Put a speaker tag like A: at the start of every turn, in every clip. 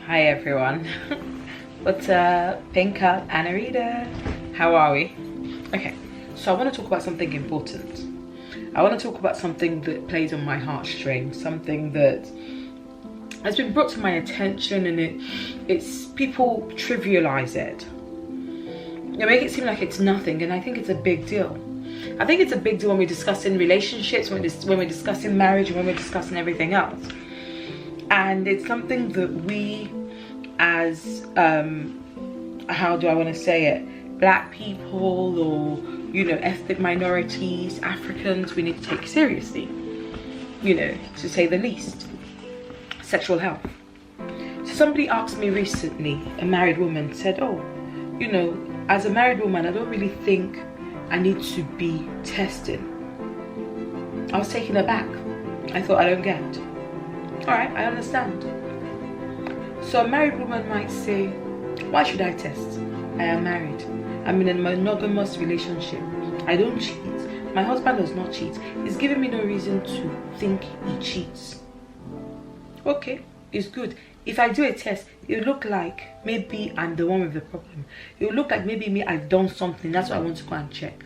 A: Hi everyone. What's up? Pink up, Anarita. How are we? Okay, so I want to talk about something important. I want to talk about something that plays on my heartstrings, something that has been brought to my attention, and it's people trivialize it. They make it seem like it's nothing, and I think it's a big deal. I think it's a big deal when we're discussing relationships, when we're discussing marriage, and when we're discussing everything else. And it's something that we as how do I want to say it, black people, or ethnic minorities, Africans, we need to take seriously, to say the least. Sexual health. So somebody asked me recently, a married woman said, oh, as a married woman, I don't really think I need to be tested. I was taken aback. I thought, I don't get. Alright, I understand. So a married woman might say, why should I test? I am married. I'm in a monogamous relationship. I don't cheat. My husband does not cheat. He's giving me no reason to think he cheats. Okay, it's good. If I do a test, it'll look like maybe I'm the one with the problem. It'll look like maybe I've done something. That's why I want to go and check.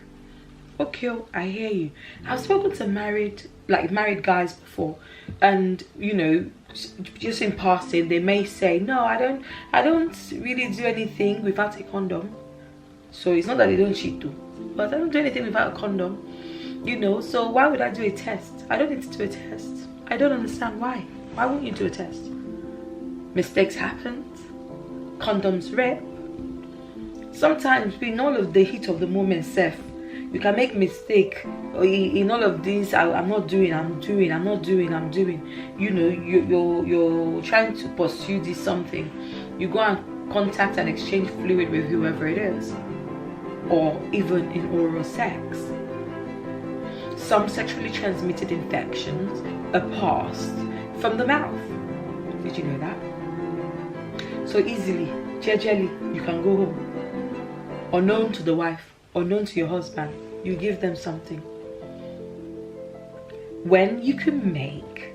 A: Okay, I hear you. I've spoken to married guys before, and just in passing, they may say, no, I don't really do anything without a condom. So it's not that they don't cheat too, but I don't do anything without a condom. So why would I do a test? I don't need to do a test. I don't understand why. Why wouldn't you do a test? Mistakes happen. Condoms rip. Sometimes in all of the heat of the moment, you can make mistake. In all of this, I'm doing. You're trying to pursue this something. You go and contact and exchange fluid with whoever it is, or even in oral sex. Some sexually transmitted infections are passed from the mouth. Did you know that? So easily, jejely, you can go home, unknown to the wife, unknown to your husband. You give them something. When you can make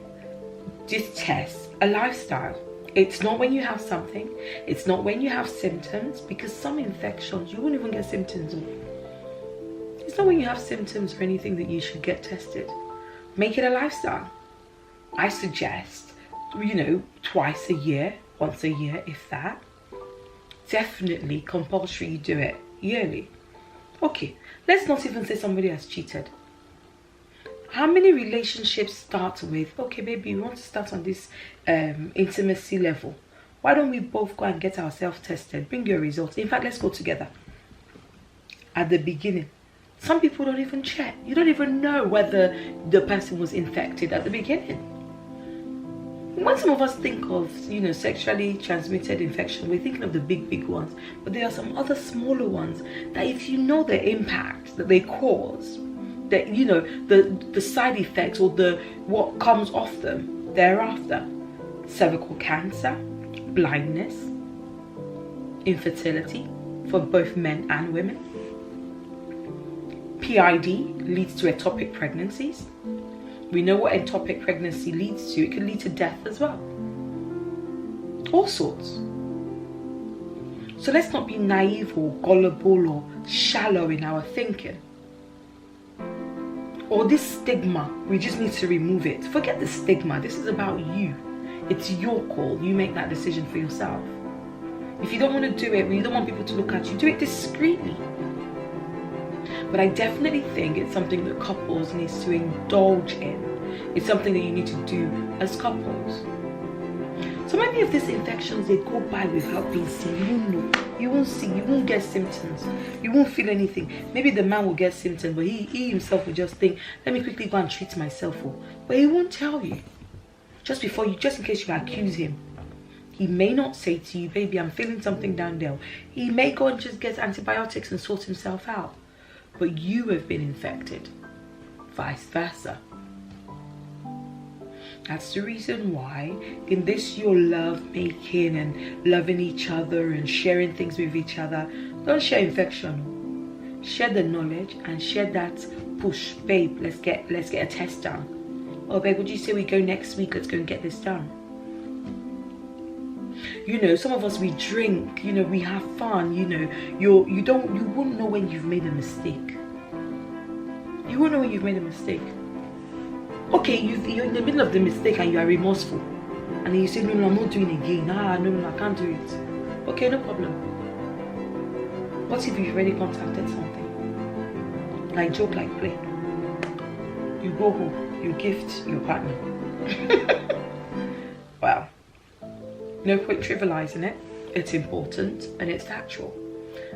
A: this test a lifestyle. It's not when you have something. It's not when you have symptoms, because some infections you won't even get symptoms of. It's not when you have symptoms or anything that you should get tested. Make it a lifestyle. I suggest, twice a year, once a year, if that. Definitely compulsory you do it yearly. Okay, let's not even say somebody has cheated. How many relationships start with, okay baby, we want to start on this intimacy level. Why don't we both go and get ourselves tested? Bring your results. In fact, let's go together. At the beginning, some people don't even check. You don't even know whether the person was infected at the beginning. When some of us think of, sexually transmitted infection, we're thinking of the big ones. But there are some other smaller ones that if you know the impact that they cause, that the side effects or what comes off them thereafter: cervical cancer, blindness, infertility for both men and women. PID leads to ectopic pregnancies. We know what ectopic pregnancy leads to. It can lead to death as well. All sorts. So let's not be naive or gullible or shallow in our thinking. Or this stigma, we just need to remove it. Forget the stigma. This is about you. It's your call. You make that decision for yourself. If you don't want to do it, when you don't want people to look at you, do it discreetly. But I definitely think it's something that couples need to indulge in. It's something that you need to do as couples. So many of these infections, they go by without being seen. You won't know. You won't see. You won't get symptoms. You won't feel anything. Maybe the man will get symptoms, but he himself will just think, let me quickly go and treat myself. But he won't tell you. Just in case you accuse him. He may not say to you, baby, I'm feeling something down there. He may go and just get antibiotics and sort himself out. But you have been infected. Vice versa. That's the reason why in this your love making and loving each other and sharing things with each other, don't share infection. Share the knowledge and share that push. Babe, let's get a test done. Oh babe, would you say we go next week? Let's go and get this done. You know, some of us, we drink, you know, we have fun, you know. You wouldn't know when you've made a mistake. You won't know when you've made a mistake. Okay, you're in the middle of the mistake and you are remorseful. And then you say, no, I'm not doing it again. No, I can't do it. Okay, no problem. What if you've already contacted something? Like joke, like play. You go home, you gift your partner. Wow. No point trivializing it. It's important and it's natural.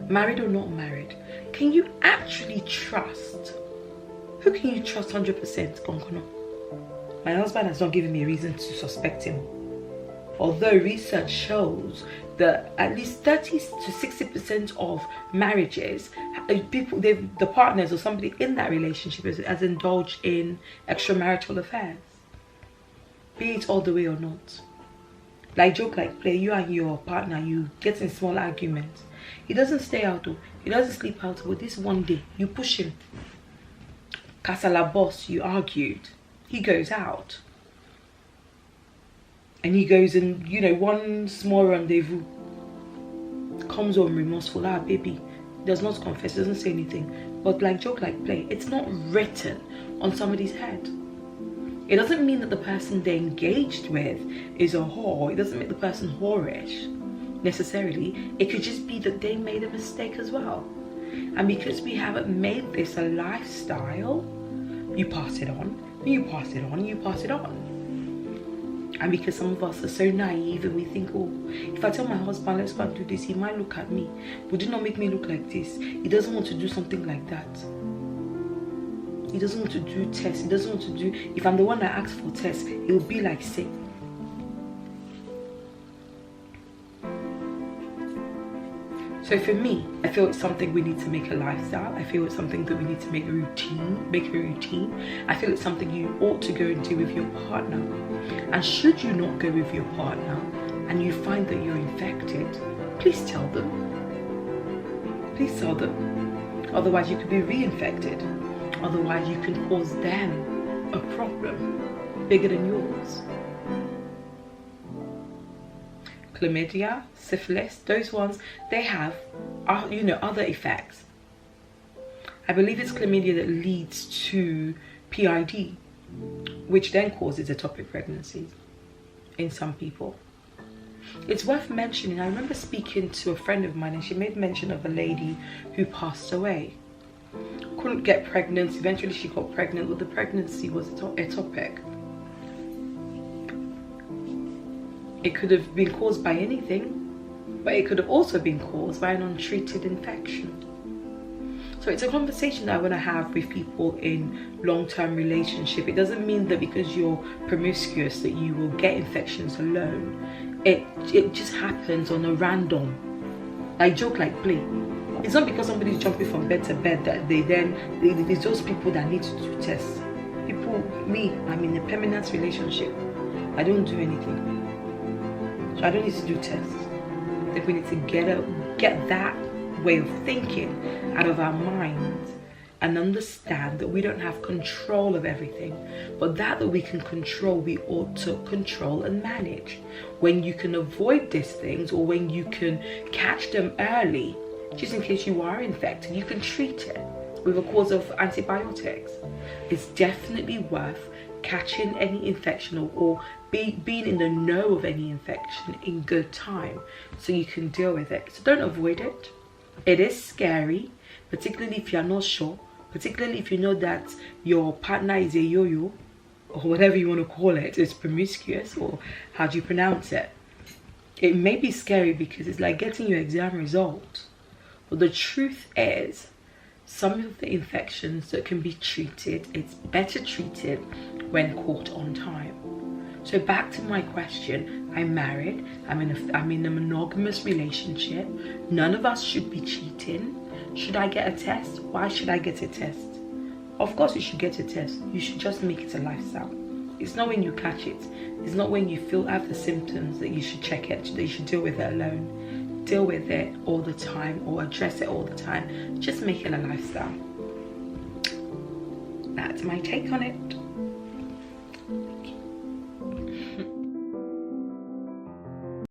A: Married or not married, can you actually trust? Who can you trust 100%? Konkono? My husband has not given me a reason to suspect him. Although research shows that at least 30 to 60% of marriages, the partners or somebody in that relationship has indulged in extramarital affairs. Be it all the way or not. Like joke, like play, you and your partner, you get in small arguments. He doesn't stay out though. He doesn't sleep out. But this one day, you push him. Casala boss, you argued. He goes out. And he goes and, you know, one small rendezvous. Comes home remorseful. Ah, baby. Does not confess, doesn't say anything. But like joke, like play, it's not written on somebody's head. It doesn't mean that the person they're engaged with is a whore. It doesn't make the person whorish, necessarily. It could just be that they made a mistake as well. And because we haven't made this a lifestyle, you pass it on, you pass it on, you pass it on. And because some of us are so naive and we think, oh, if I tell my husband, let's go and do this, he might look at me. Would it not make me look like this? He doesn't want to do something like that. He doesn't want to do tests. He doesn't want to do... If I'm the one that asks for tests, it will be like sick. So for me, I feel it's something we need to make a lifestyle. I feel it's something that we need to make a routine. I feel it's something you ought to go and do with your partner. And should you not go with your partner and you find that you're infected, please tell them. Please tell them. Otherwise, you could be reinfected. Otherwise, you can cause them a problem bigger than yours. Chlamydia, syphilis, those ones, they have, you know, other effects. I believe it's chlamydia that leads to PID, which then causes ectopic pregnancies in some people. It's worth mentioning, I remember speaking to a friend of mine and she made mention of a lady who passed away. Couldn't get pregnant, eventually she got pregnant, but the pregnancy was ectopic. It could have been caused by anything, but it could have also been caused by an untreated infection. So it's a conversation that I want to have with people in long-term relationship. It doesn't mean that because you're promiscuous that you will get infections alone. It just happens on a random, like joke, like play. It's not because somebody's jumping from bed to bed that there's those people that need to do tests. People, I'm in a permanent relationship. I don't do anything. So I don't need to do tests. I think we need to get that way of thinking out of our minds and understand that we don't have control of everything, but that we can control, we ought to control and manage. When you can avoid these things, or when you can catch them early, just in case you are infected, you can treat it with a course of antibiotics. It's definitely worth catching any infection or being in the know of any infection in good time so you can deal with it. So don't avoid it. It is scary, particularly if you're not sure, particularly if you know that your partner is a yo-yo or whatever you want to call it, is promiscuous, or how do you pronounce it. It may be scary because it's like getting your exam results, but the truth is some of the infections that can be treated, it's better treated when caught on time. So back to my question, I'm married, I'm in a monogamous relationship. None of us should be cheating. Should I get a test? Why should I get a test? Of course you should get a test. You should just make it a lifestyle. It's not when you catch it. It's not when you have the symptoms that you should check it, that you should deal with it alone. Deal with it all the time, or address it all the time. Just make it a lifestyle. That's my take on it.